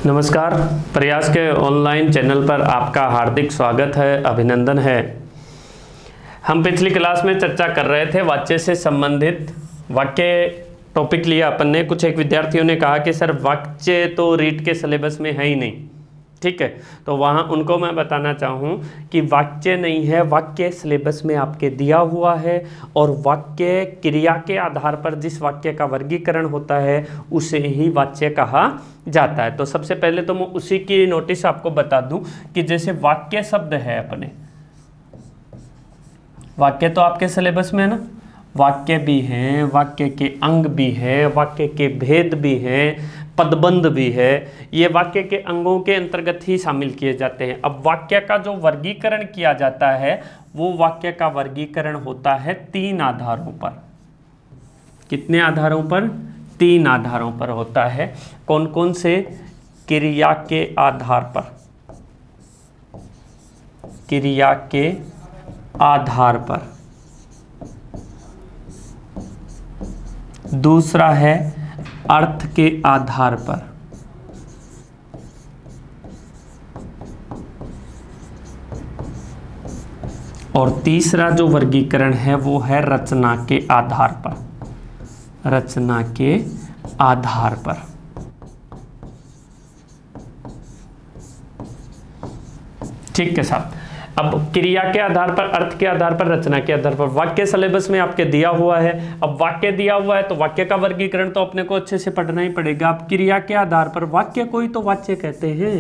नमस्कार, प्रयास के ऑनलाइन चैनल पर आपका हार्दिक स्वागत है, अभिनंदन है। हम पिछली क्लास में चर्चा कर रहे थे वाक्य से संबंधित। वाक्य टॉपिक लिया अपन ने। कुछ एक विद्यार्थियों ने कहा कि सर वाक्य तो रीट के सिलेबस में है ही नहीं, ठीक है। तो वहाँ उनको मैं बताना चाहूँ कि वाक्य नहीं है, वाक्य सिलेबस में आपके दिया हुआ है और वाक्य क्रिया के आधार पर जिस वाक्य का वर्गीकरण होता है उसे ही वाक्य कहा जाता है। तो सबसे पहले तो मैं उसी की नोटिस आपको बता दूं कि जैसे वाक्य शब्द है अपने, वाक्य तो आपके सिलेबस में है ना, वाक्य भी हैं, वाक्य के अंग भी हैं, वाक्य के भेद भी हैं, पदबंध भी है। ये वाक्य के अंगों के अंतर्गत ही शामिल किए जाते हैं। अब वाक्य का जो वर्गीकरण किया जाता है वो वाक्य का वर्गीकरण होता है 3 आधारों पर। कितने आधारों पर? 3 आधारों पर होता है। कौन कौन से? क्रिया के आधार पर, क्रिया के आधार पर। दूसरा है अर्थ के आधार पर। और तीसरा जो वर्गीकरण है वो है रचना के आधार पर, रचना के आधार पर। ठीक है साहब। अब क्रिया के आधार पर, अर्थ के आधार पर, रचना के आधार पर वाक्य सिलेबस में आपके दिया हुआ है। अब वाक्य दिया हुआ है तो वाक्य का वर्गीकरण तो अपने को अच्छे से पढ़ना ही पड़ेगा। अब क्रिया के आधार पर वाक्य को ही तो वाच्य कहते हैं।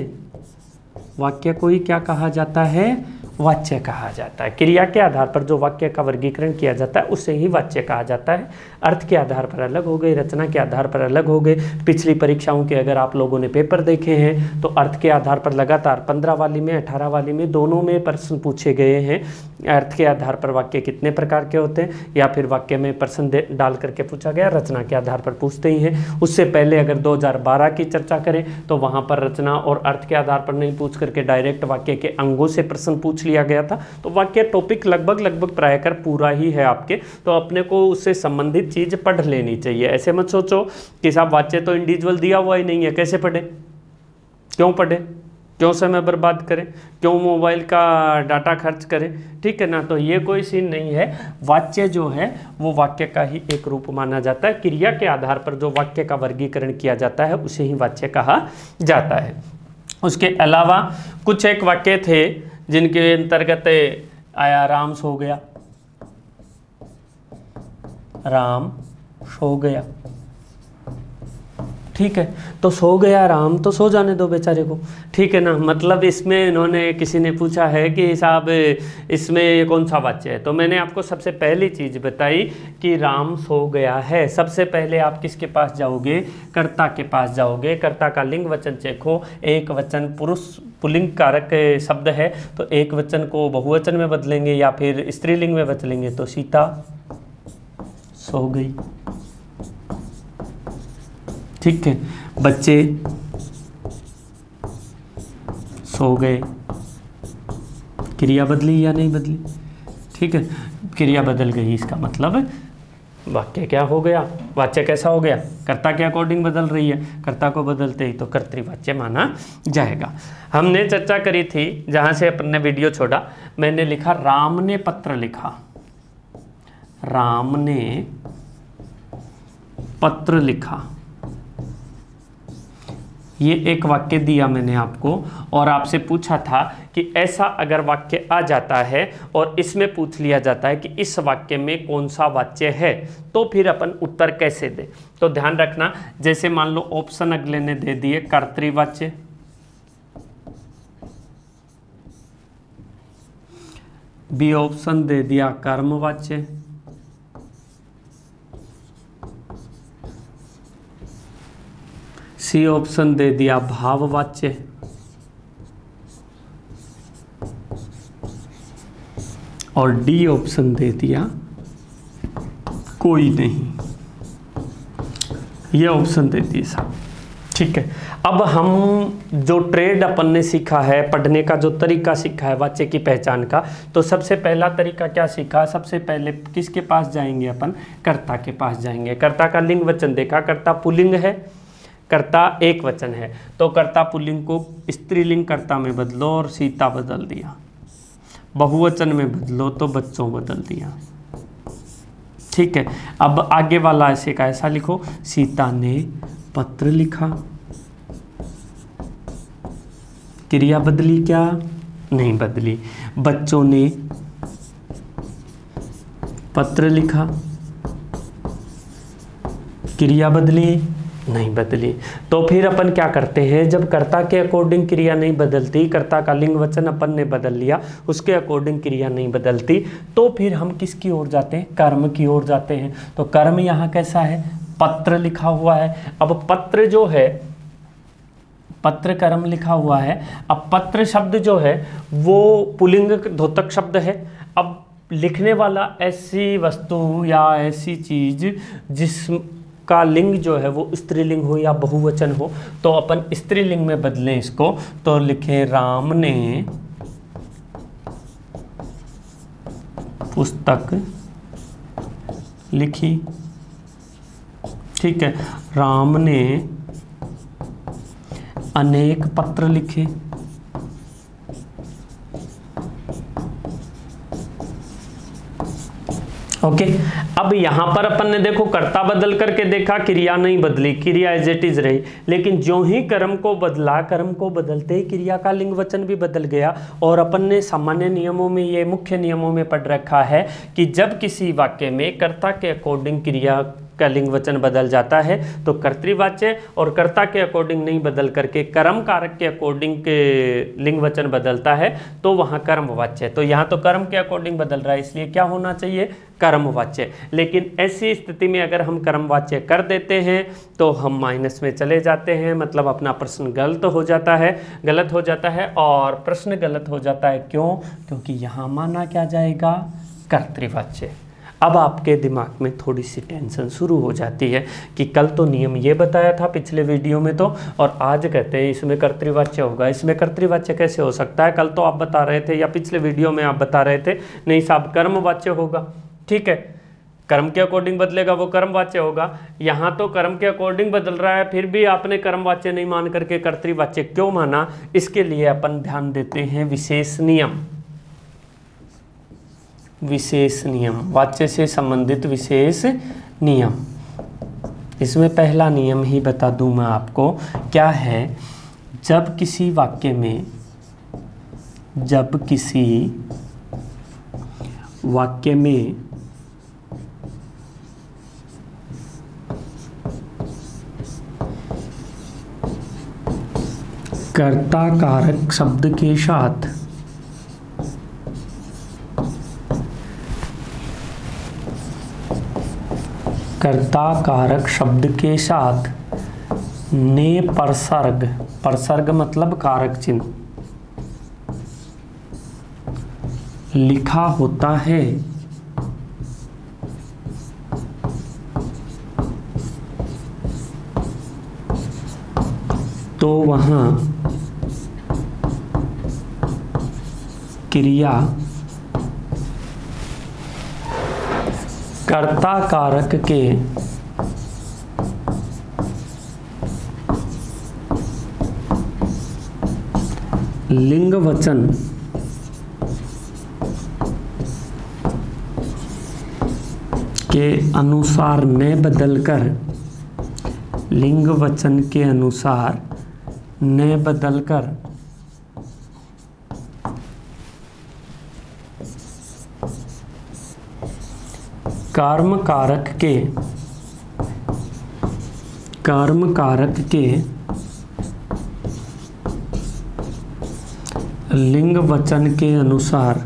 वाक्य को ही क्या कहा जाता है? वाच्य कहा जाता है। क्रिया के आधार पर जो वाक्य का वर्गीकरण किया जाता है उसे ही वाच्य कहा जाता है। अर्थ के आधार पर अलग हो गए, रचना के आधार पर अलग हो गए। पिछली परीक्षाओं के अगर आप लोगों ने पेपर देखे हैं तो अर्थ के आधार पर लगातार 15 वाली में, 18 वाली में, दोनों में प्रश्न पूछे गए हैं। अर्थ के आधार पर वाक्य कितने प्रकार के होते हैं, या फिर वाक्य में प्रश्न डाल करके पूछा गया, रचना के आधार पर पूछते ही हैं। उससे पहले अगर 2012 की चर्चा करें तो वहाँ पर रचना और अर्थ के आधार पर नहीं पूछ करके डायरेक्ट वाक्य के अंगों से प्रश्न पूछ लिया गया था। तो वाक्य टॉपिक लगभग प्रायकर पूरा ही है आपके, तो अपने को उससे संबंधित चीज पढ़ लेनी चाहिए। ऐसे मत सोचो कि साहब वाक्य तो इंडिविजुअल दिया हुआ ही नहीं है, कैसे पढ़े, क्यों पढ़े, क्यों समय बर्बाद करें, क्यों मोबाइल का डाटा खर्च करें, ठीक है ना। तो ये कोई सीन नहीं है। वाक्य जो है वो वाक्य का ही एक रूप माना जाता है। क्रिया के आधार पर जो वाक्य का वर्गीकरण किया जाता है उसे ही वाक्य कहा जाता है। उसके अलावा कुछ एक वाक्य थे जिनके अंतर्गत आया राम सो गया, राम सो गया, ठीक है। तो सो गया राम, तो सो जाने दो बेचारे को, ठीक है ना। मतलब इसमें इन्होंने, किसी ने पूछा है कि साहब इसमें कौन सा वाक्य है, तो मैंने आपको सबसे पहली चीज बताई कि राम सो गया है। सबसे पहले आप किसके पास जाओगे? कर्ता के पास जाओगे। कर्ता का लिंग वचन देखो, एक वचन पुरुष पुल्लिंग कारक शब्द है तो एक वचन को बहुवचन में बदलेंगे या फिर स्त्रीलिंग में बदलेंगे। तो सीता सो गई, ठीक है। बच्चे सो गए। क्रिया बदली या नहीं बदली? ठीक है, क्रिया बदल गई, इसका मतलब वाक्य क्या हो गया, वाच्य कैसा हो गया? कर्ता के अकॉर्डिंग बदल रही है, कर्ता को बदलते ही तो कर्तृवाच्य माना जाएगा। हमने चर्चा करी थी, जहां से अपन ने वीडियो छोड़ा, मैंने लिखा राम ने पत्र लिखा, राम ने पत्र लिखा। ये एक वाक्य दिया मैंने आपको और आपसे पूछा था कि ऐसा अगर वाक्य आ जाता है और इसमें पूछ लिया जाता है कि इस वाक्य में कौन सा वाक्य है, तो फिर अपन उत्तर कैसे दें। तो ध्यान रखना, जैसे मान लो ऑप्शन अगले ने दे दिए कर्तृवाच्य, बी ऑप्शन दे दिया कर्मवाच्य, सी ऑप्शन दे दिया भाववाच्य, और डी ऑप्शन दे दिया कोई नहीं। ये ऑप्शन दे दिए साहब, ठीक है। अब हम जो ट्रेड अपन ने सीखा है, पढ़ने का जो तरीका सीखा है वाच्य की पहचान का, तो सबसे पहला तरीका क्या सीखा? सबसे पहले किसके पास जाएंगे अपन? कर्ता के पास जाएंगे। कर्ता का लिंग वचन देखा, कर्ता पुल्लिंग है, कर्ता एक वचन है तो कर्ता पुल्लिंग को स्त्रीलिंग कर्ता में बदलो और सीता बदल दिया, बहुवचन में बदलो तो बच्चों बदल दिया। ठीक है, अब आगे वाला ऐसे का ऐसा लिखो, सीता ने पत्र लिखा, क्रिया बदली क्या? नहीं बदली। बच्चों ने पत्र लिखा, क्रिया बदली? नहीं बदली। तो फिर अपन क्या करते हैं, जब कर्ता के अकॉर्डिंग क्रिया नहीं बदलती, कर्ता का लिंग वचन अपन ने बदल लिया, उसके अकॉर्डिंग क्रिया नहीं बदलती, तो फिर हम किसकी ओर जाते हैं? कर्म की ओर जाते हैं। तो कर्म यहाँ कैसा है? पत्र लिखा हुआ है। अब पत्र जो है, पत्र कर्म लिखा हुआ है। अब पत्र शब्द जो है वो पुल्लिंग द्योतक शब्द है। अब लिखने वाला ऐसी वस्तु या ऐसी चीज जिसका लिंग जो है वो स्त्रीलिंग हो या बहुवचन हो, तो अपन स्त्रीलिंग में बदलें इसको, तो लिखे राम ने पुस्तक लिखी। ठीक है, राम ने अनेक पत्र लिखे। ओके, अब यहां पर अपन ने देखो कर्ता बदल करके देखा, क्रिया नहीं बदली, क्रिया एज इट इज रही, लेकिन जो ही कर्म को बदला, कर्म को बदलते ही क्रिया का लिंग वचन भी बदल गया। और अपन ने सामान्य नियमों में, ये मुख्य नियमों में पढ़ रखा है कि जब किसी वाक्य में कर्ता के अकॉर्डिंग क्रिया का लिंग वचन बदल जाता है तो कर्तृवाच्य, और कर्ता के अकॉर्डिंग नहीं बदल करके कर्म कारक के अकॉर्डिंग के लिंग वचन बदलता है तो वहाँ कर्मवाच्य। तो यहाँ तो कर्म के अकॉर्डिंग बदल रहा है, इसलिए क्या होना चाहिए? कर्मवाच्य। लेकिन ऐसी स्थिति में अगर हम कर्मवाच्य कर देते हैं तो हम माइनस में चले जाते हैं, मतलब अपना प्रश्न गलत हो जाता है और प्रश्न गलत हो जाता है। क्यों? क्योंकि यहाँ माना क्या जाएगा? कर्तृवाच्य। अब आपके दिमाग में थोड़ी सी टेंशन शुरू हो जाती है कि कल तो नियम ये बताया था पिछले वीडियो में तो, और आज कहते हैं इसमें कर्तृवाच्य होगा। इसमें कर्तृवाच्य कैसे हो सकता है? कल तो आप बता रहे थे या पिछले वीडियो में आप बता रहे थे नहीं साहब कर्मवाच्य होगा। ठीक है, कर्म के अकॉर्डिंग बदलेगा वो कर्मवाच्य होगा। यहाँ तो कर्म के अकॉर्डिंग बदल रहा है, फिर भी आपने कर्मवाच्य नहीं मान करके कर्तृवाच्य क्यों माना? इसके लिए अपन ध्यान देते हैं विशेष नियम। विशेष नियम, वाच्य से संबंधित विशेष नियम। इसमें पहला नियम ही बता दूं मैं आपको क्या है। जब किसी वाक्य में, कर्ता कारक शब्द के साथ कर्ता कारक शब्द के साथ ने परसर्ग, परसर्ग मतलब कारक चिन्ह लिखा होता है तो वहाँ क्रिया कर्ता कारक के लिंग वचन के अनुसार न बदलकर, लिंग वचन के अनुसार न बदलकर कर्म कारक के लिंग वचन के अनुसार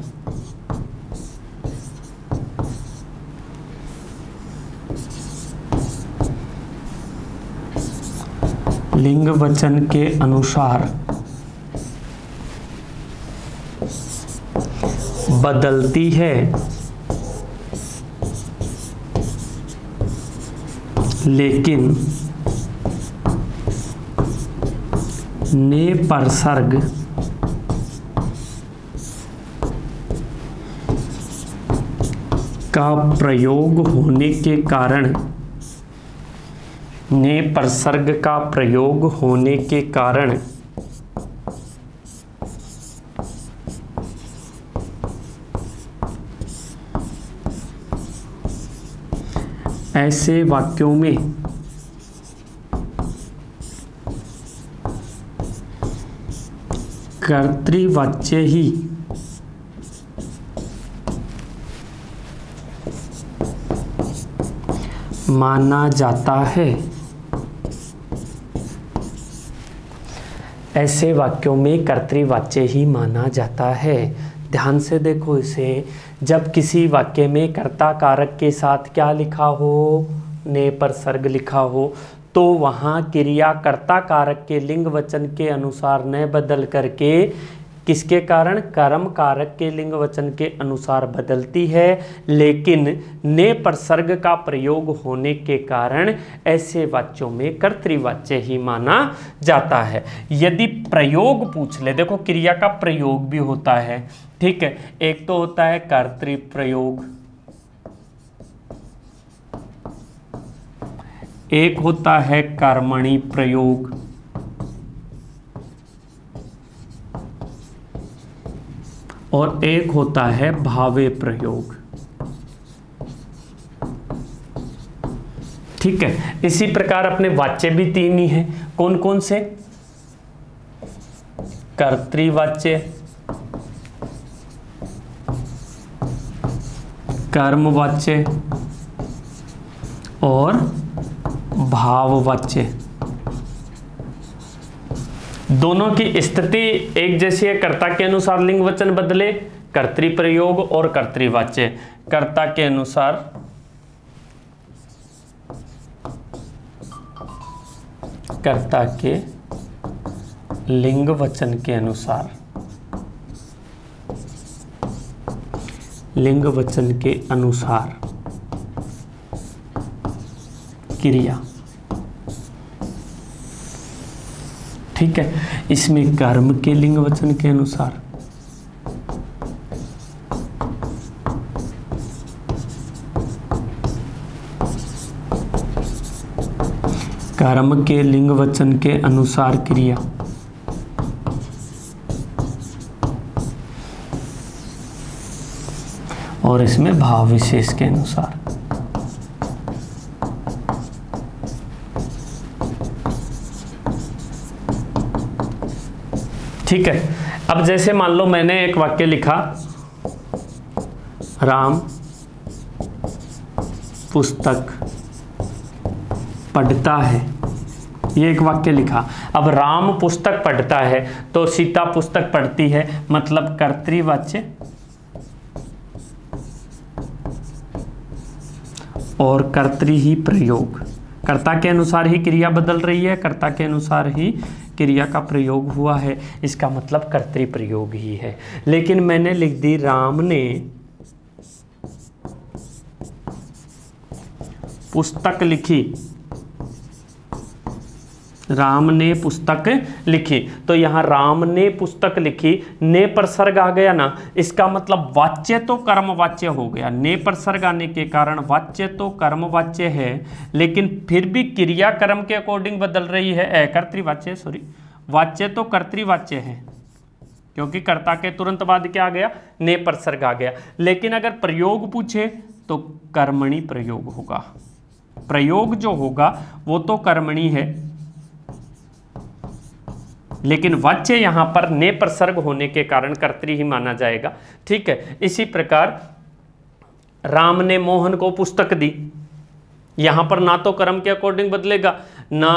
बदलती है, लेकिन ने परसर्ग का प्रयोग होने के कारण ने प्रसर्ग का प्रयोग होने के कारण ऐसे वाक्यों में कर्तृवाच्य ही माना जाता है। ऐसे वाक्यों में कर्तृवाच्य ही माना जाता है। ध्यान से देखो इसे, जब किसी वाक्य में कर्ता कारक के साथ क्या लिखा हो, ने प्रसर्ग लिखा हो, तो वहाँ क्रिया कर्ता कारक के लिंग वचन के अनुसार न बदल करके किसके कारण, कर्म कारक के लिंग वचन के अनुसार बदलती है। लेकिन ने प्रसर्ग का प्रयोग होने के कारण ऐसे वाक्यों में कर्तृवाच्य ही माना जाता है। यदि प्रयोग पूछ ले, देखो क्रिया का प्रयोग भी होता है, ठीक है, एक तो होता है कर्तृप्रयोग, एक होता है कर्मणि प्रयोग, और एक होता है भावे प्रयोग। ठीक है, इसी प्रकार अपने वाच्य भी तीन ही हैं। कौन कौन से? कर्तृवाच्य, कर्मवाच्य और भाववाच्य। दोनों की स्थिति एक जैसी है, कर्ता के अनुसार लिंग वचन बदले, कर्तृप्रयोग और कर्तृवाच्य। कर्ता के अनुसार कर्ता के लिंग वचन के अनुसार, लिंग वचन के अनुसार क्रिया। ठीक है, इसमें कर्म के लिंग वचन के अनुसार, कर्म के लिंग वचन के अनुसार क्रिया, और इसमें भाव विशेष के अनुसार। ठीक है, अब जैसे मान लो मैंने एक वाक्य लिखा, राम पुस्तक पढ़ता है, ये एक वाक्य लिखा। अब राम पुस्तक पढ़ता है तो सीता पुस्तक पढ़ती है, मतलब कर्तृवाच्य और कर्तृ ही प्रयोग। कर्ता के अनुसार ही क्रिया बदल रही है, कर्ता के अनुसार ही क्रिया का प्रयोग हुआ है, इसका मतलब कर्तृ प्रयोग ही है। लेकिन मैंने लिख दी राम ने पुस्तक लिखी, राम ने पुस्तक लिखी, तो यहां राम ने पुस्तक लिखी, ने प्रसर्ग आ गया ना, इसका मतलब वाच्य तो कर्मवाच्य हो गया। ने प्रसर्ग आने के कारण वाच्य तो कर्मवाच्य है, लेकिन फिर भी क्रिया कर्म के अकॉर्डिंग बदल रही है। कर्तृवाच्य, सॉरी, वाच्य तो कर्तृवाच्य है, क्योंकि कर्ता के तुरंत बाद क्या आ गया, ने प्रसर्ग आ गया। लेकिन अगर प्रयोग पूछे तो कर्मणि प्रयोग होगा। प्रयोग जो होगा वो तो कर्मणि है, लेकिन वाच्य यहां पर ने प्रसर्ग होने के कारण कर्तृ ही माना जाएगा। ठीक है, इसी प्रकार राम ने मोहन को पुस्तक दी, यहां पर ना तो कर्म के अकॉर्डिंग बदलेगा ना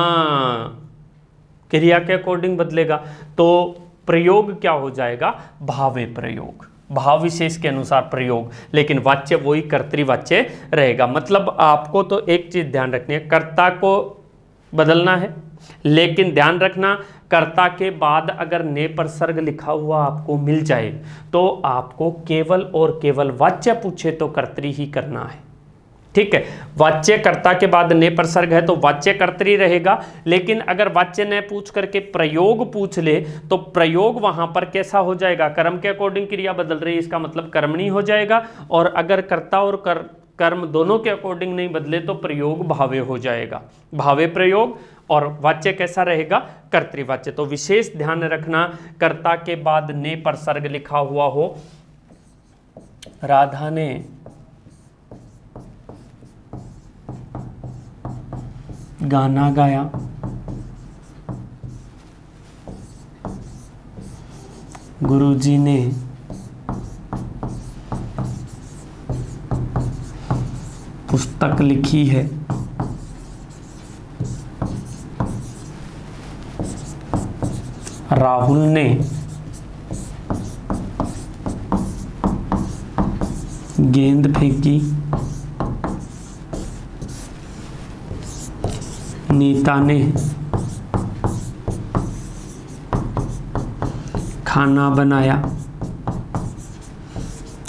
क्रिया के अकॉर्डिंग बदलेगा, तो प्रयोग क्या हो जाएगा, भावे प्रयोग, भाव विशेष के अनुसार प्रयोग, लेकिन वाच्य वही कर्तृवाच्य रहेगा। मतलब आपको तो एक चीज ध्यान रखनी है, कर्ता को बदलना है, लेकिन ध्यान रखना कर्ता के बाद अगर ने प्रसर्ग लिखा हुआ आपको मिल जाए तो आपको केवल और केवल वाच्य पूछे तो कर्तृ ही करना है। ठीक है, वाच्य कर्ता के बाद ने प्रसर्ग है तो वाच्य कर्तृ रहेगा, लेकिन अगर वाच्य ने पूछ करके प्रयोग पूछ ले तो प्रयोग वहां पर कैसा हो जाएगा, कर्म के अकॉर्डिंग क्रिया बदल रही है, इसका मतलब कर्मणी हो जाएगा। और अगर कर्ता और कर्म दोनों के अकॉर्डिंग नहीं बदले तो प्रयोग भावे हो जाएगा, भावे प्रयोग, और वाच्य कैसा रहेगा, कर्तृवाच्य। तो विशेष ध्यान रखना, कर्ता के बाद ने पर सर्ग लिखा हुआ हो, राधा ने गाना गाया, गुरुजी ने पुस्तक लिखी है, राहुल ने गेंद फेंकी, नीता ने खाना बनाया।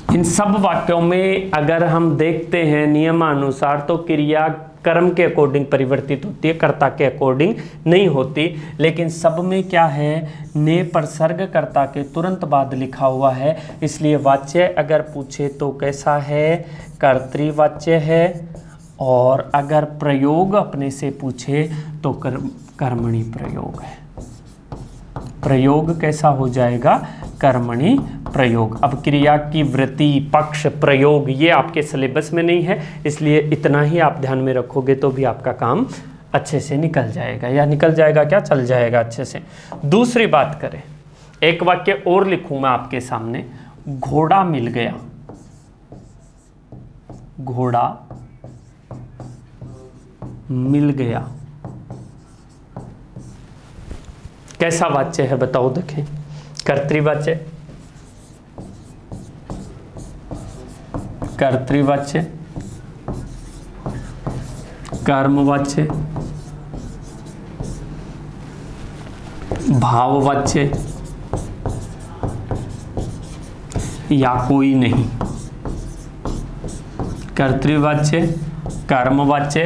इन सब वाक्यों में अगर हम देखते हैं नियमानुसार तो क्रिया कर्म के अकॉर्डिंग परिवर्तित होती है, कर्ता के अकॉर्डिंग नहीं होती। लेकिन सब में क्या है, ने प्रसर्ग कर्ता के तुरंत बाद लिखा हुआ है, इसलिए वाच्य अगर पूछे तो कैसा है, कर्तृवाच्य है। और अगर प्रयोग अपने से पूछे तो कर्मणि प्रयोग है। प्रयोग कैसा हो जाएगा, कर्मणि प्रयोग। अब क्रिया की वृत्ति, पक्ष, प्रयोग ये आपके सिलेबस में नहीं है, इसलिए इतना ही आप ध्यान में रखोगे तो भी आपका काम अच्छे से निकल जाएगा, या निकल जाएगा क्या, चल जाएगा अच्छे से। दूसरी बात करें, एक वाक्य और लिखूं मैं आपके सामने, घोड़ा मिल गया। घोड़ा मिल गया कैसा वाच्य है बताओ, देखें। कर्तृवाच्य, कर्तृवाच्य, कर्मवाच्य, भाववाच्य या कोई नहीं। कर्तृवाच्य, कर्मवाच्य,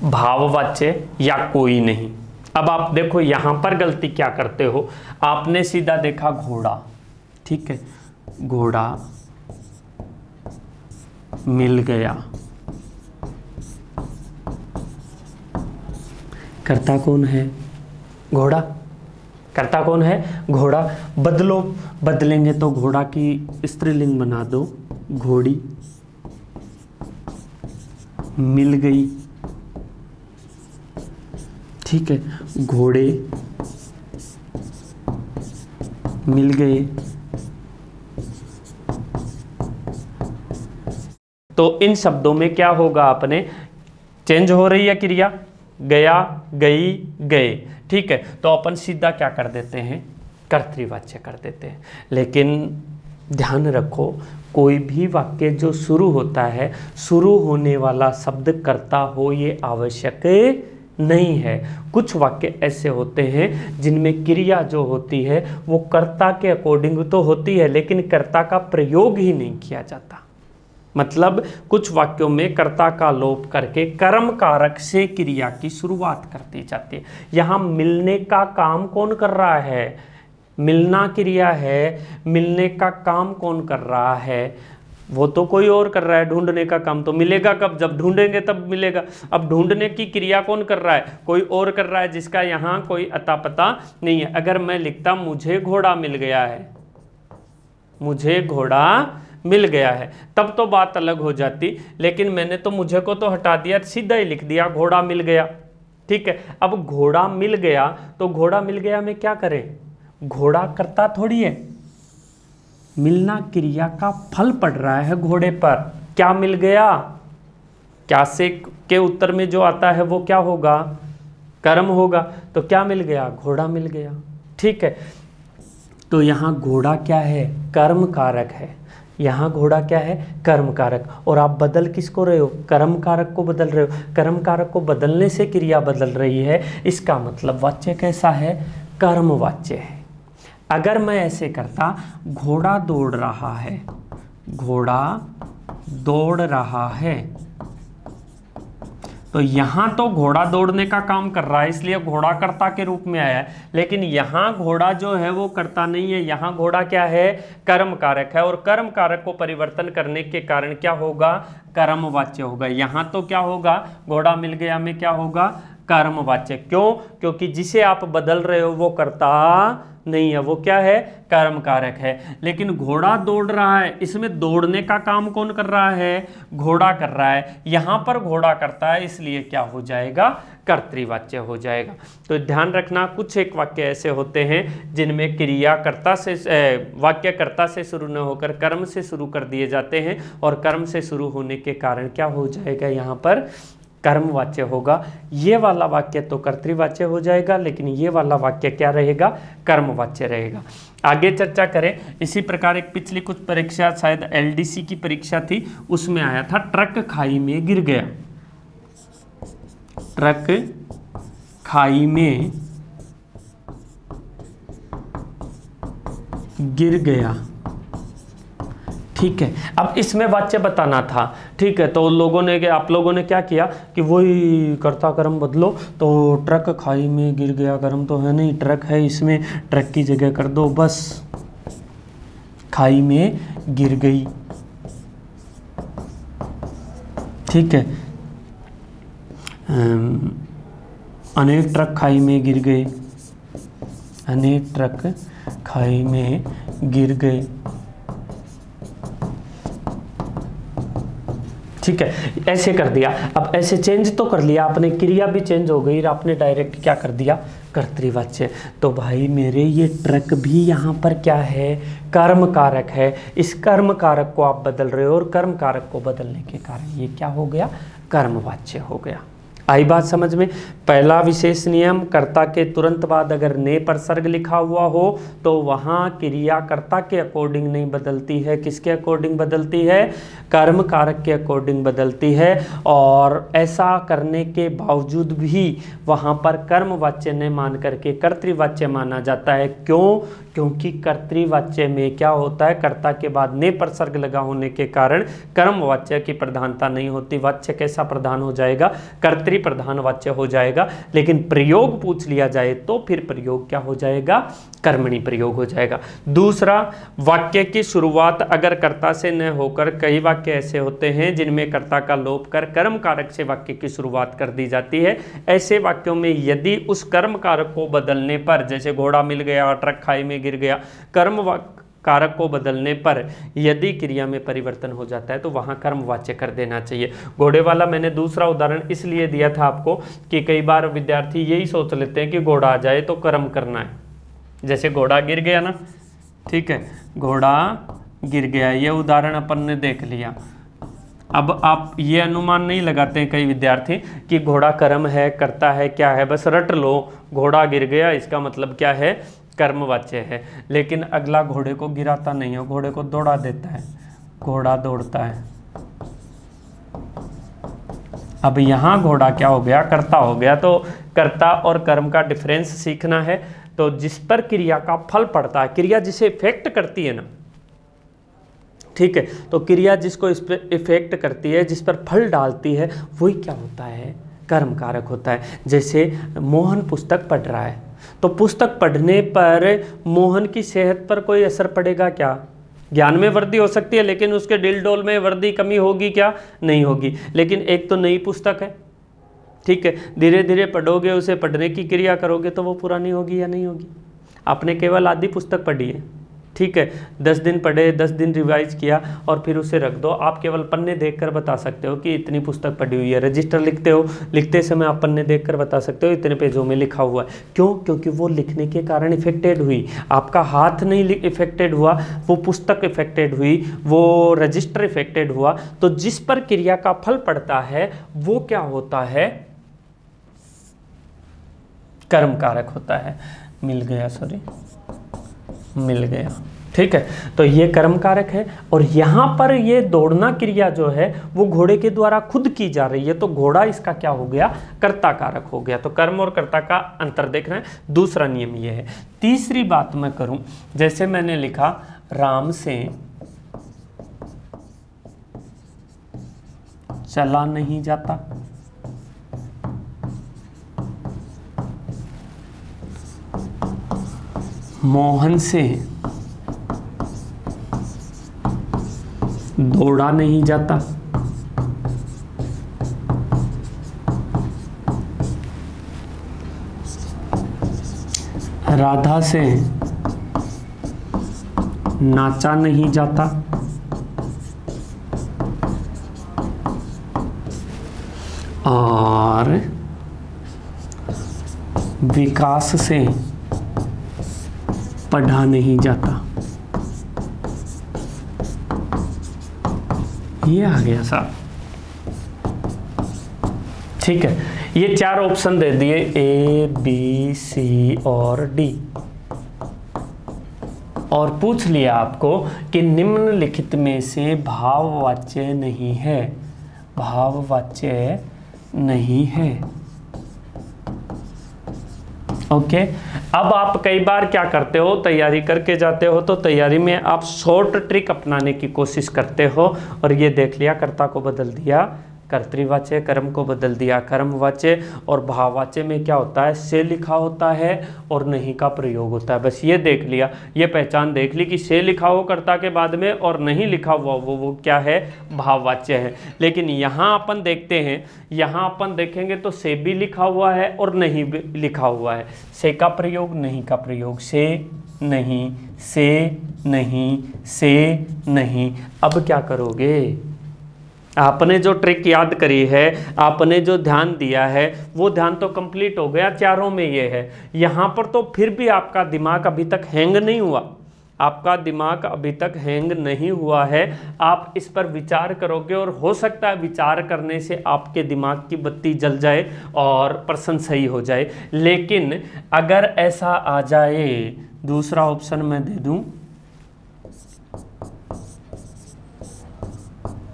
भाववाच्य या कोई नहीं। अब आप देखो यहां पर गलती क्या करते हो, आपने सीधा देखा घोड़ा, ठीक है, घोड़ा मिल गया, कर्ता कौन है, घोड़ा। कर्ता कौन है, घोड़ा। बदलो, बदलेंगे तो घोड़ा की स्त्रीलिंग बना दो, घोड़ी मिल गई, ठीक है, घोड़े मिल गए। तो इन शब्दों में क्या होगा, अपने चेंज हो रही है क्रिया, गया, गई, गए, ठीक है। तो अपन सीधा क्या कर देते हैं, कर्तृवाच्य कर देते हैं। लेकिन ध्यान रखो, कोई भी वाक्य जो शुरू होता है, शुरू होने वाला शब्द कर्ता हो ये आवश्यक नहीं है। कुछ वाक्य ऐसे होते हैं जिनमें क्रिया जो होती है वो कर्ता के अकॉर्डिंग तो होती है, लेकिन कर्ता का प्रयोग ही नहीं किया जाता। मतलब कुछ वाक्यों में कर्ता का लोप करके कर्म कारक से क्रिया की शुरुआत कर दी जाती है। यहाँ मिलने का काम कौन कर रहा है, मिलना क्रिया है, मिलने का काम कौन कर रहा है, वो तो कोई और कर रहा है। ढूंढने का काम तो मिलेगा कब, जब ढूंढेंगे तब मिलेगा। अब ढूंढने की क्रिया कौन कर रहा है, कोई और कर रहा है, जिसका यहाँ कोई अता पता नहीं है। अगर मैं लिखता मुझे घोड़ा मिल गया है, मुझे घोड़ा मिल गया है, तब तो बात अलग हो जाती। लेकिन मैंने तो मुझे को तो हटा दिया, सीधा ही लिख दिया घोड़ा मिल गया, ठीक है। अब घोड़ा मिल गया तो घोड़ा मिल गया में क्या करें, घोड़ा करता थोड़ी है, मिलना क्रिया का फल पड़ रहा है घोड़े पर। क्या मिल गया, क्या से के उत्तर में जो आता है वो क्या होगा, कर्म होगा। तो क्या मिल गया, घोड़ा मिल गया, ठीक है। तो यहाँ घोड़ा क्या है, कर्म कारक है, यहाँ घोड़ा क्या है, कर्म कारक। और आप बदल किसको रहे हो, कर्म कारक को बदल रहे हो। कर्म कारक को बदलने से क्रिया बदल रही है, इसका मतलब वाच्य कैसा है, कर्म वाच्य है। अगर मैं ऐसे करता, घोड़ा दौड़ रहा है, घोड़ा दौड़ रहा है, तो यहां तो घोड़ा दौड़ने का काम कर रहा है, इसलिए घोड़ा कर्ता के रूप में आया है। लेकिन यहां घोड़ा जो है वो कर्ता नहीं है, यहां घोड़ा क्या है, कर्म कारक है। और कर्म कारक को परिवर्तन करने के कारण क्या होगा, कर्मवाच्य होगा। यहां तो क्या होगा, घोड़ा मिल गया में क्या होगा, कर्मवाच्य। क्यों, क्योंकि जिसे आप बदल रहे हो वो कर्ता नहीं है, वो क्या है, कर्म कारक है। लेकिन घोड़ा दौड़ रहा है, इसमें दौड़ने का काम कौन कर रहा है, घोड़ा कर रहा है। यहां पर घोड़ा करता है, इसलिए क्या हो जाएगा, कर्तृवाच्य हो जाएगा। तो ध्यान रखना, कुछ एक वाक्य ऐसे होते हैं जिनमें क्रियाकर्ता से वाक्यकर्ता से शुरू न होकर कर्म से शुरू कर दिए जाते हैं, और कर्म से शुरू होने के कारण क्या हो जाएगा, यहाँ पर कर्मवाच्य होगा। ये वाला वाक्य तो कर्तृवाच्य हो जाएगा, लेकिन ये वाला वाक्य क्या रहेगा, कर्मवाच्य रहेगा। आगे चर्चा करें। इसी प्रकार एक पिछली कुछ परीक्षा, शायद एलडीसी की परीक्षा थी, उसमें आया था ट्रक खाई में गिर गया। ट्रक खाई में गिर गया, ठीक है। अब इसमें वाच्य बताना था, ठीक है। तो लोगों ने, आप लोगों ने क्या किया कि वही कर्ता कर्म बदलो, तो ट्रक खाई में गिर गया, कर्म तो है नहीं, ट्रक है, इसमें ट्रक की जगह कर दो, बस खाई में गिर गई, ठीक है। अनेक ट्रक खाई में गिर गए, अनेक ट्रक खाई में गिर गए, ठीक है। ऐसे कर दिया। अब ऐसे चेंज तो कर लिया आपने, क्रिया भी चेंज हो गई, आपने डायरेक्ट क्या कर दिया, कर्तृवाच्य। तो भाई मेरे ये ट्रक भी यहाँ पर क्या है, कर्म कारक है। इस कर्म कारक को आप बदल रहे हो, और कर्म कारक को बदलने के कारण ये क्या हो गया, कर्मवाच्य हो गया। आई बात समझ में। पहला विशेष नियम, कर्ता के तुरंत बाद अगर ने पर सर्ग लिखा हुआ हो तो वहाँ क्रिया कर्ता के अकॉर्डिंग नहीं बदलती है, किसके अकॉर्डिंग बदलती है, कर्म कारक के अकॉर्डिंग बदलती है। और ऐसा करने के बावजूद भी वहाँ पर कर्मवाच्य ने मान करके कर्तृवाच्य माना जाता है। क्यों, क्योंकि कर्तृवाच्य में क्या होता है, कर्ता के बाद ने पर सर्ग लगा होने के कारण कर्मवाच्य की प्रधानता नहीं होती। वाच्य कैसा प्रधान हो जाएगा, कर्तृ प्रधान वाच्य हो जाएगा। लेकिन प्रयोग पूछ लिया जाए तो फिर प्रयोग क्या हो जाएगा, कर्मणि प्रयोग हो जाएगा। दूसरा, वाक्य की शुरुआत अगर कर्ता से न होकर, कई वाक्य ऐसे होते हैं जिनमें कर्ता का लोप कर कर्म कारक से वाक्य की शुरुआत कर दी जाती है। ऐसे वाक्यों में यदि उस कर्म कारक को बदलने पर, जैसे घोड़ा मिल गया, ट्रक खाई में गिर गया, कर्म कारक को बदलने पर यदि क्रिया में परिवर्तन हो जाता है तो वहां कर्मवाच्य कर देना चाहिए। घोड़े वाला मैंने दूसरा उदाहरण इसलिए दिया था आपको कि कई बार विद्यार्थी यही सोच लेते हैं कि घोड़ा आ जाए तो कर्म करना है। जैसे घोड़ा गिर गया ना, ठीक है, घोड़ा गिर गया, ये उदाहरण अपन ने देख लिया। अब आप ये अनुमान नहीं लगाते हैं कई विद्यार्थी कि घोड़ा कर्म है, करता है, क्या है, बस रट लो, घोड़ा गिर गया इसका मतलब क्या है, कर्मवाच्य है। लेकिन अगला घोड़े को गिराता नहीं है, घोड़े को दौड़ा देता है, घोड़ा दौड़ता है। अब यहां घोड़ा क्या हो गया, कर्ता हो गया। तो कर्ता और कर्म का डिफरेंस सीखना है। तो जिस पर क्रिया का फल पड़ता है, क्रिया जिसे इफेक्ट करती है ना, ठीक है, तो क्रिया जिसको इस पर इफेक्ट करती है, जिस पर फल डालती है, वही क्या होता है, कर्म कारक होता है। जैसे मोहन पुस्तक पढ़ रहा है, तो पुस्तक पढ़ने पर मोहन की सेहत पर कोई असर पड़ेगा क्या, ज्ञान में वृद्धि हो सकती है, लेकिन उसके दिल डोल में वृद्धि कमी होगी क्या, नहीं होगी। लेकिन एक तो नई पुस्तक है, ठीक है, धीरे धीरे पढ़ोगे, उसे पढ़ने की क्रिया करोगे तो वो पुरानी होगी या नहीं होगी। आपने केवल आधी पुस्तक पढ़ी है, ठीक है, 10 दिन पढ़े, 10 दिन रिवाइज किया और फिर उसे रख दो। आप केवल पन्ने देखकर बता सकते हो कि इतनी पुस्तक पढ़ी हुई है। रजिस्टर लिखते हो, लिखते समय आप पन्ने देखकर बता सकते हो इतने पेजों में लिखा हुआ है। क्यों, क्योंकि वो लिखने के कारण इफेक्टेड हुई, आपका हाथ नहीं इफेक्टेड हुआ, वो पुस्तक इफेक्टेड हुई, वो रजिस्टर इफेक्टेड हुआ। तो जिस पर क्रिया का फल पड़ता है वो क्या होता है, कर्म कारक होता है। मिल गया, सॉरी, मिल गया, ठीक है। तो ये कर्म कारक है। और यहां पर ये दौड़ना क्रिया जो है वो घोड़े के द्वारा खुद की जा रही है, तो घोड़ा इसका क्या हो गया, कर्ता कारक हो गया। तो कर्म और कर्ता का अंतर देखना है। दूसरा नियम ये है। तीसरी बात मैं करूं, जैसे मैंने लिखा राम से चला नहीं जाता, मोहन से दौड़ा नहीं जाता। राधा से नाचा नहीं जाता। और विकास से पढ़ा नहीं जाता। ये आ गया साहब। ठीक है, ये 4 ऑप्शन दे दिए, ए बी सी और डी, और पूछ लिया आपको कि निम्नलिखित में से भाववाच्य नहीं है, भाववाच्य नहीं है। ओके, अब आप कई बार क्या करते हो, तैयारी करके जाते हो तो तैयारी में आप शॉर्ट ट्रिक अपनाने की कोशिश करते हो, और ये देख लिया कर्ता को बदल दिया कर्तृवाच्य, कर्म को बदल दिया कर्मवाच्य, और भाववाच्य में क्या होता है, से लिखा होता है और नहीं का प्रयोग होता है। बस ये देख लिया, ये पहचान देख ली कि से लिखा हो कर्ता के बाद में और नहीं लिखा हुआ वो क्या है, भाववाच्य है। लेकिन यहाँ अपन देखते हैं, यहाँ अपन देखेंगे तो से भी लिखा हुआ है और नहीं भी लिखा हुआ है। से का प्रयोग, नहीं का प्रयोग, से नहीं, से नहीं, से नहीं। अब क्या करोगे, आपने जो ट्रिक याद करी है, आपने जो ध्यान दिया है, वो ध्यान तो कंप्लीट हो गया, चारों में ये है। यहाँ पर तो फिर भी आपका दिमाग अभी तक हैंग नहीं हुआ, आपका दिमाग अभी तक हैंग नहीं हुआ है। आप इस पर विचार करोगे और हो सकता है विचार करने से आपके दिमाग की बत्ती जल जाए और प्रश्न सही हो जाए। लेकिन अगर ऐसा आ जाए, दूसरा ऑप्शन मैं दे दूं,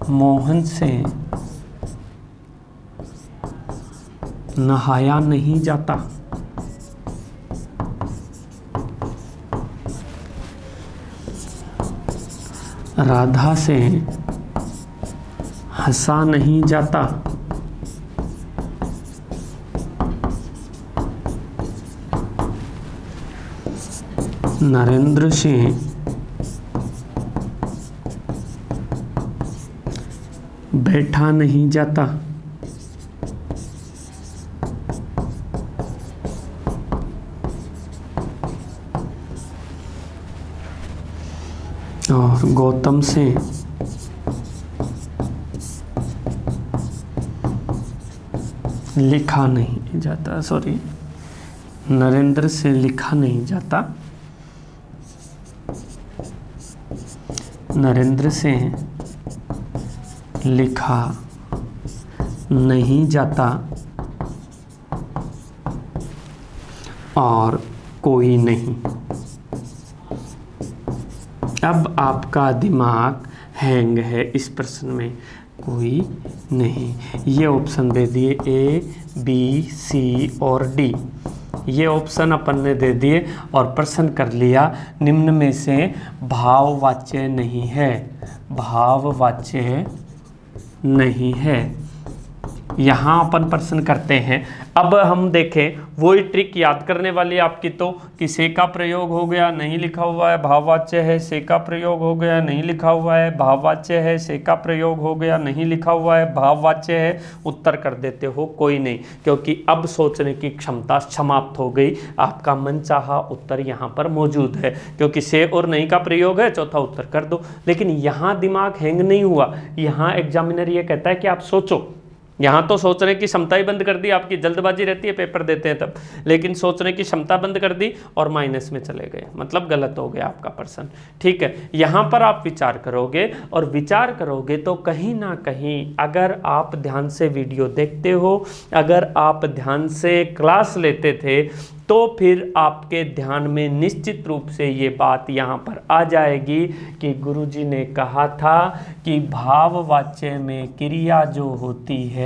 मोहन से नहाया नहीं जाता। राधा से हंसा नहीं जाता। नरेंद्र से बैठा नहीं जाता। और गौतम से लिखा नहीं जाता, सॉरी, नरेंद्र से लिखा नहीं जाता। नरेंद्र से लिखा नहीं जाता और कोई नहीं। अब आपका दिमाग हैंग है इस प्रश्न में, कोई नहीं। ये ऑप्शन दे दिए, ए बी सी और डी, ये ऑप्शन अपन ने दे दिए और प्रश्न कर लिया, निम्न में से भाववाच्य नहीं है, भाववाच्य नहीं है। यहाँ अपन प्रश्न करते हैं। अब हम देखें, वही ट्रिक याद करने वाली आपकी तो, कि से का प्रयोग हो गया, नहीं लिखा हुआ है, भाववाच्य है, से का प्रयोग हो गया, नहीं लिखा हुआ है, भाववाच्य है, से का प्रयोग हो गया, नहीं लिखा हुआ है, भाववाच्य है, उत्तर कर देते हो कोई नहीं, क्योंकि अब सोचने की क्षमता समाप्त हो गई। आपका मनचाहा उत्तर यहाँ पर मौजूद है, क्योंकि से और नहीं का प्रयोग है, चौथा उत्तर कर दो। लेकिन यहाँ दिमाग हैंग नहीं हुआ, यहाँ एग्जामिनर ये कहता है कि आप सोचो। यहाँ तो सोचने की क्षमता ही बंद कर दी, आपकी जल्दबाजी रहती है पेपर देते हैं तब, लेकिन सोचने की क्षमता बंद कर दी और माइनस में चले गए, मतलब गलत हो गया आपका प्रश्न। ठीक है, यहाँ पर आप विचार करोगे, और विचार करोगे तो कहीं ना कहीं अगर आप ध्यान से वीडियो देखते हो, अगर आप ध्यान से क्लास लेते थे, तो फिर आपके ध्यान में निश्चित रूप से ये बात यहाँ पर आ जाएगी कि गुरुजी ने कहा था कि भाववाच्य में क्रिया जो होती है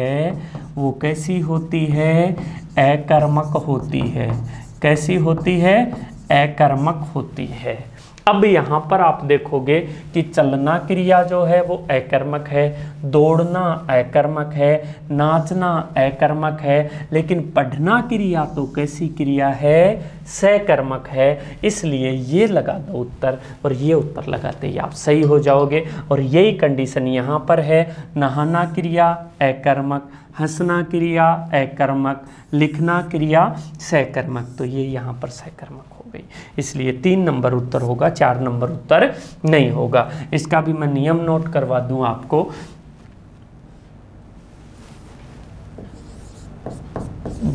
वो कैसी होती है, अकर्मक होती है। कैसी होती है, अकर्मक होती है। अब यहाँ पर आप देखोगे कि चलना क्रिया जो है वो अकर्मक है, दौड़ना अकर्मक है, नाचना अकर्मक है, लेकिन पढ़ना क्रिया तो कैसी क्रिया है, सकर्मक है। इसलिए ये लगा दो उत्तर और ये उत्तर लगाते ही आप सही हो जाओगे। और यही कंडीशन यहाँ पर है, नहाना क्रिया अकर्मक, हंसना क्रिया अकर्मक, लिखना क्रिया सकर्मक, तो ये यहाँ पर सकर्मक हो गई। इसलिए 3 नंबर उत्तर होगा, 4 नंबर उत्तर नहीं होगा। इसका भी मैं नियम नोट करवा दूं आपको।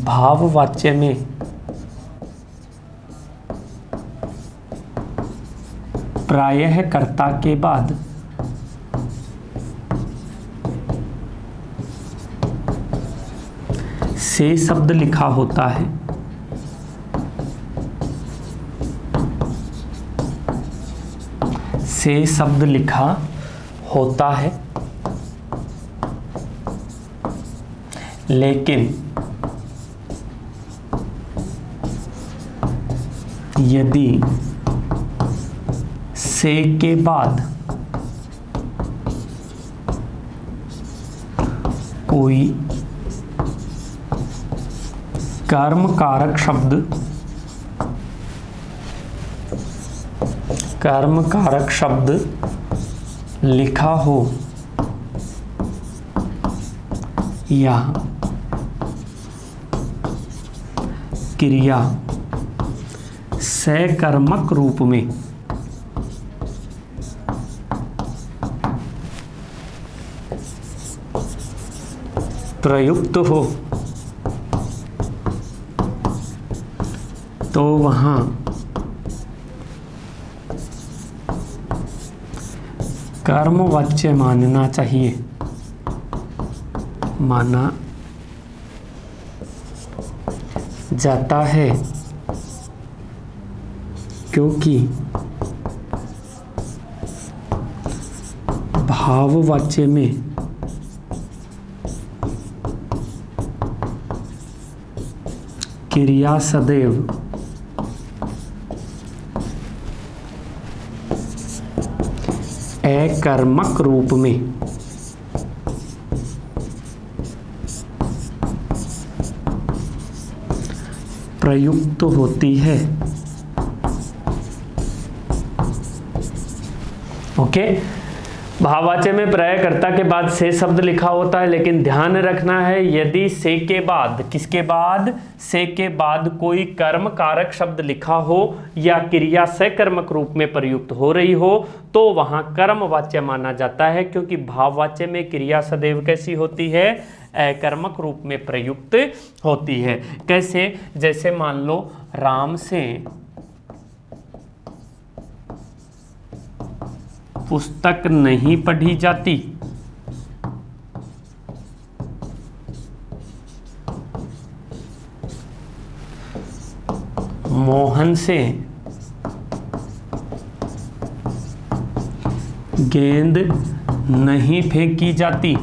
भाववाच्य में प्रायः कर्ता के बाद से शब्द लिखा होता है, से शब्द लिखा होता है, लेकिन यदि से के बाद कोई कर्मकारक शब्द लिखा हो या क्रिया सकर्मक रूप में प्रयुक्त हो तो वहाँ कर्मवाच्य मानना चाहिए, माना जाता है, क्योंकि भाववाच्य में क्रिया सदैव अकर्मक रूप में प्रयुक्त होती है। ओके, भाववाच्य में प्रायःकर्ता के बाद से शब्द लिखा होता है, लेकिन ध्यान रखना है यदि से के बाद, किसके बाद, से के बाद कोई कर्म कारक शब्द लिखा हो या क्रिया सकर्मक रूप में प्रयुक्त हो रही हो तो वहां कर्मवाच्य माना जाता है, क्योंकि भाववाच्य में क्रिया सदैव कैसी होती है, अकर्मक रूप में प्रयुक्त होती है। कैसे, जैसे मान लो राम से पुस्तक नहीं पढ़ी जाती, मोहन से गेंद नहीं फेंकी जाती,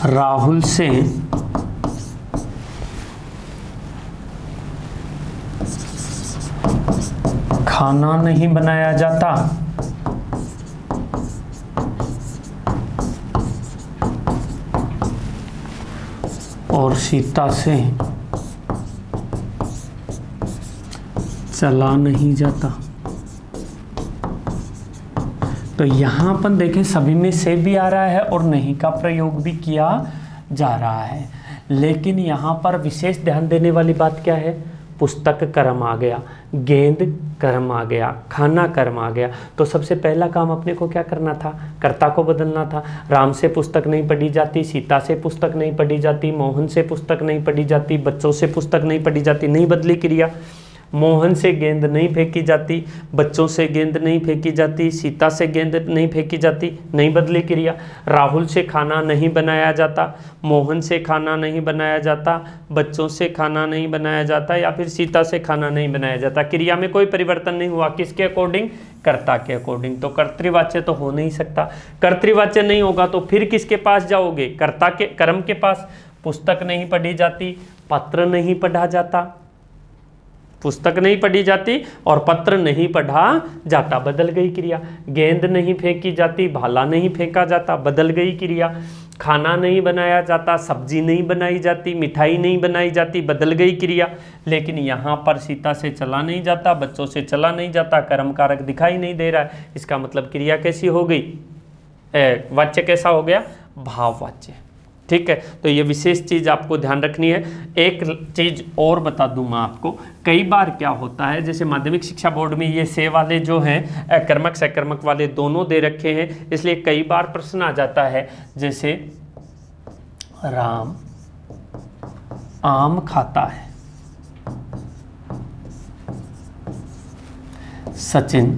राहुल से खाना नहीं बनाया जाता, और सीता से चला नहीं जाता। तो यहां पर देखें सभी में से भी आ रहा है और नहीं का प्रयोग भी किया जा रहा है, लेकिन यहां पर विशेष ध्यान देने वाली बात क्या है, पुस्तक कर्म आ गया, गेंद कर्म आ गया, खाना कर्म आ गया। तो सबसे पहला काम अपने को क्या करना था, कर्ता को बदलना था। राम से पुस्तक नहीं पढ़ी जाती, सीता से पुस्तक नहीं पढ़ी जाती, मोहन से पुस्तक नहीं पढ़ी जाती, बच्चों से पुस्तक नहीं पढ़ी जाती, नहीं बदली क्रिया। मोहन से गेंद नहीं फेंकी जाती, बच्चों से गेंद नहीं फेंकी जाती, सीता से गेंद नहीं फेंकी जाती, नहीं बदली क्रिया। राहुल से खाना नहीं बनाया जाता, मोहन से खाना नहीं बनाया जाता, बच्चों से खाना नहीं बनाया जाता, या फिर सीता से खाना नहीं बनाया जाता। क्रिया में कोई परिवर्तन नहीं हुआ, किसके अकॉर्डिंग, कर्ता के अकॉर्डिंग। तो कर्तृवाच्य तो हो नहीं सकता। कर्तृवाच्य नहीं होगा तो फिर किसके पास जाओगे, कर्ता के, कर्म के पास। पुस्तक नहीं पढ़ी जाती, पत्र नहीं पढ़ा जाता, पुस्तक नहीं पढ़ी जाती और पत्र नहीं पढ़ा जाता, बदल गई क्रिया। गेंद नहीं फेंकी जाती, भाला नहीं फेंका जाता, बदल गई क्रिया। खाना नहीं बनाया जाता, सब्जी नहीं बनाई जाती, मिठाई नहीं बनाई जाती, बदल गई क्रिया। लेकिन यहाँ पर सीता से चला नहीं जाता, बच्चों से चला नहीं जाता, कर्म कारक दिखाई नहीं दे रहा है। इसका मतलब क्रिया कैसी हो गई, वाच्य कैसा हो गया, भाववाच्य। ठीक है, तो ये विशेष चीज़ आपको ध्यान रखनी है। एक चीज़ और बता दूं मैं आपको, कई बार क्या होता है, जैसे माध्यमिक शिक्षा बोर्ड में ये से वाले जो हैं कर्मक सकर्मक वाले दोनों दे रखे हैं, इसलिए कई बार प्रश्न आ जाता है, जैसे राम आम खाता है, सचिन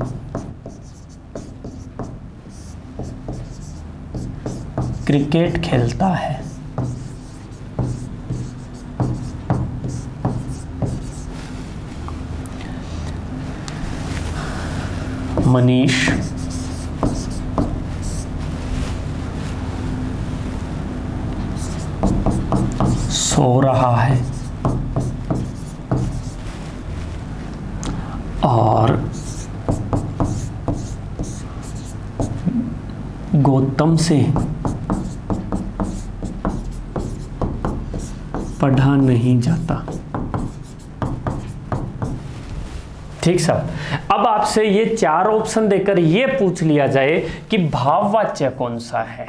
क्रिकेट खेलता है, मनीष सो रहा है और गौतम से पढ़ा नहीं जाता। ठीक साहब, अब आपसे ये 4 ऑप्शन देकर ये पूछ लिया जाए कि भाववाच्य कौन सा है,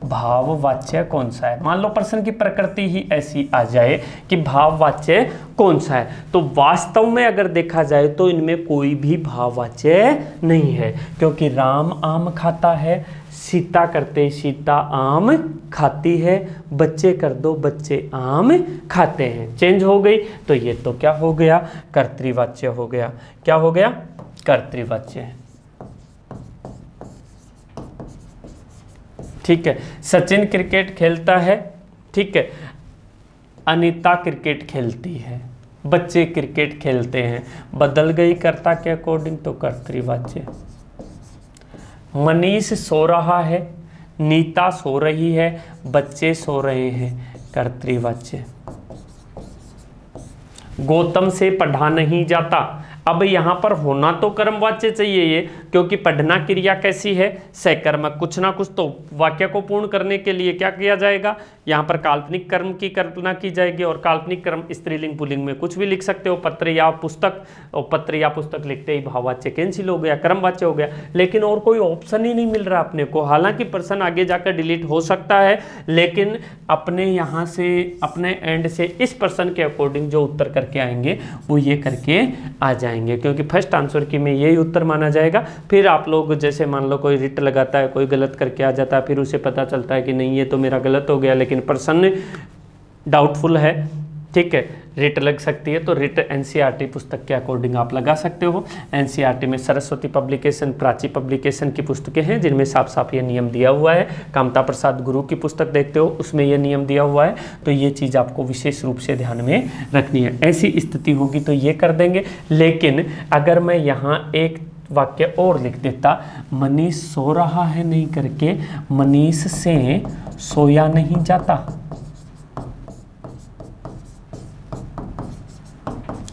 भाववाच्य कौन सा है। मान लो प्रश्न की प्रकृति ही ऐसी आ जाए कि भाववाच्य कौन सा है, तो वास्तव में अगर देखा जाए तो इनमें कोई भी भाववाच्य नहीं है, क्योंकि राम आम खाता है, सीता करते सीता आम खाती है, बच्चे कर दो बच्चे आम खाते हैं, चेंज हो गई। तो ये तो क्या हो गया, कर्तृवाच्य हो गया। क्या हो गया, कर्तृवाच्य। ठीक है, सचिन क्रिकेट खेलता है, ठीक है, अनीता क्रिकेट खेलती है, बच्चे क्रिकेट खेलते हैं, बदल गई कर्ता के अकॉर्डिंग, तो कर्तृवाच्य। मनीष सो रहा है, नीता सो रही है, बच्चे सो रहे हैं, कर्तृवाच्य। गौतम से पढ़ा नहीं जाता, अब यहाँ पर होना तो कर्मवाच्य चाहिए ये, क्योंकि पढ़ना क्रिया कैसी है, सकर्मक। कुछ ना कुछ तो वाक्य को पूर्ण करने के लिए क्या किया जाएगा, यहाँ पर काल्पनिक कर्म की कल्पना की जाएगी, और काल्पनिक कर्म स्त्रीलिंग पुल्लिंग में कुछ भी लिख सकते हो, पत्र या पुस्तक, और पत्र या पुस्तक लिखते ही भाववाच्य कैंसिल हो गया, कर्मवाच्य हो गया। लेकिन और कोई ऑप्शन ही नहीं मिल रहा अपने को। हालांकि प्रश्न आगे जाकर डिलीट हो सकता है, लेकिन अपने यहाँ से, अपने एंड से इस प्रश्न के अकॉर्डिंग जो उत्तर करके आएंगे वो ये करके आ जाएंगे, क्योंकि फर्स्ट आंसर की में यही उत्तर माना जाएगा। फिर आप लोग जैसे मान लो कोई रिट लगाता है, कोई गलत करके आ जाता है, फिर उसे पता चलता है कि नहीं ये तो मेरा गलत हो गया, लेकिन प्रश्न डाउटफुल है, ठीक है, रिट लग सकती है, तो रिट एनसीईआरटी पुस्तक के अकॉर्डिंग आप लगा सकते हो। एनसीईआरटी में सरस्वती पब्लिकेशन, प्राची पब्लिकेशन की पुस्तकें हैं जिनमें साफ साफ ये नियम दिया हुआ है। कामता प्रसाद गुरु की पुस्तक देखते हो, उसमें ये नियम दिया हुआ है, तो ये चीज़ आपको विशेष रूप से ध्यान में रखनी है। ऐसी स्थिति होगी तो ये कर देंगे। लेकिन अगर मैं यहाँ एक वाक्य और लिख देता, मनीष सो रहा है नहीं करके मनीष से सोया नहीं जाता,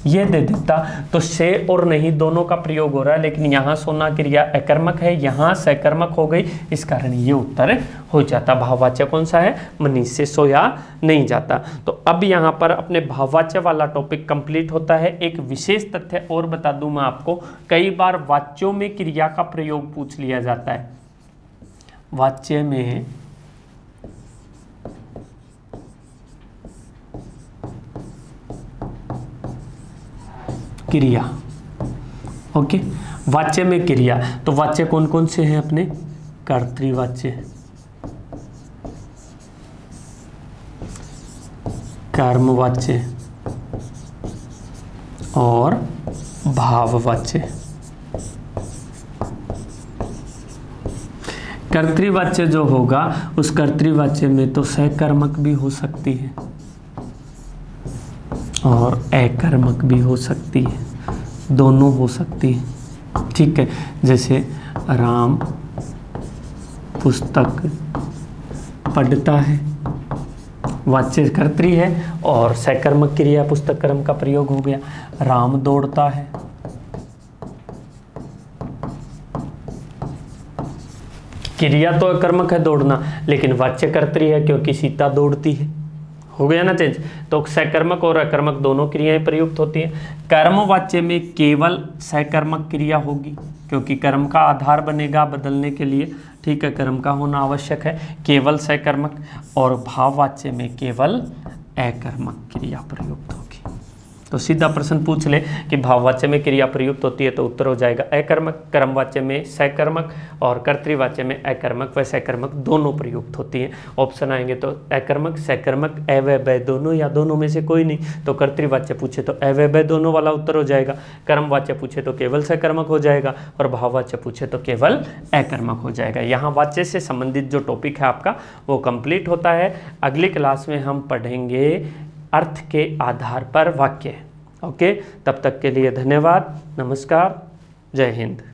ये दे देता, तो से और नहीं दोनों का प्रयोग हो रहा है, लेकिन यहाँ सोना क्रिया अकर्मक है, यहाँ सकर्मक हो गई, इस कारण ये उत्तर हो जाता। भाववाच्य कौन सा है, मनीष से सोया नहीं जाता। तो अब यहाँ पर अपने भाववाच्य वाला टॉपिक कंप्लीट होता है। एक विशेष तथ्य और बता दूं मैं आपको, कई बार वाच्यों में क्रिया का प्रयोग पूछ लिया जाता है। वाच्य में क्रिया, ओके, वाच्य में क्रिया, तो वाच्य कौन कौन से हैं अपने, कर्तृवाच्य, कर्मवाच्य और भाववाच्य। कर्तृवाच्य जो होगा उस कर्तृवाच्य में तो सकर्मक भी हो सकती है और अकर्मक भी हो सकती है, दोनों हो सकती है। ठीक है, जैसे राम पुस्तक पढ़ता है, वाच्य कर्तरी है और सकर्मक क्रिया पुस्तक कर्म का प्रयोग हो गया। राम दौड़ता है, क्रिया तो अकर्मक है दौड़ना, लेकिन वाच्य कर्तरी है क्योंकि सीता दौड़ती है। हो गया ना चेंज। तो सकर्मक और अकर्मक दोनों क्रियाएं प्रयुक्त होती हैं। कर्मवाच्य में केवल सकर्मक क्रिया होगी क्योंकि कर्म का आधार बनेगा बदलने के लिए, ठीक है, कर्म का होना आवश्यक है, केवल सकर्मक। और भाववाच्य में केवल अकर्मक क्रिया प्रयुक्त होगी। तो सीधा प्रश्न पूछ ले कि भाववाच्य में क्रिया प्रयुक्त होती है तो उत्तर हो जाएगा अकर्मक, कर्मवाच्य में सकर्मक और कर्तृवाच्य में अकर्मक व सकर्मक दोनों प्रयुक्त होती हैं। ऑप्शन आएंगे तो अकर्मक, सकर्मक, अव्यय दोनों या दोनों में से कोई नहीं। तो कर्तृवाच्य पूछे तो अव्यय दोनों वाला उत्तर हो जाएगा, कर्मवाच्य पूछे तो केवल सकर्मक हो जाएगा और भाववाच्य पूछे तो केवल अकर्मक हो जाएगा। यहाँ वाच्य से संबंधित जो टॉपिक है आपका वो कंप्लीट होता है। अगली क्लास में हम पढ़ेंगे अर्थ के आधार पर वाक्य। ओके, तब तक के लिए धन्यवाद, नमस्कार, जय हिंद।